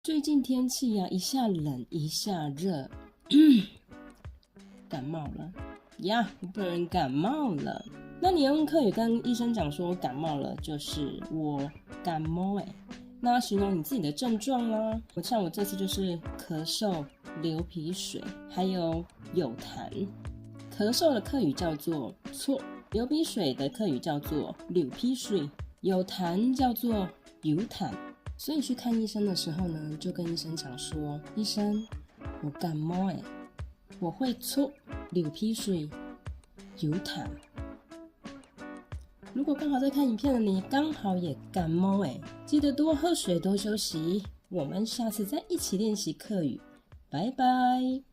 最近天气啊，一下冷一下热，感冒了呀，被人感冒了。那你用客语跟医生讲说我感冒了，就是我感冒那形容你自己的症状啦。像我这次就是咳嗽、流鼻水，还有有痰。咳嗽的客语叫做错，流鼻水的客语叫做流鼻水，有痰叫做有痰。所以去看医生的时候呢，就跟医生讲说，医生，我感冒我会错、流鼻水、有痰。如果刚好在看影片的你刚好也感冒记得多喝水多休息。我们下次再一起练习客语，拜拜。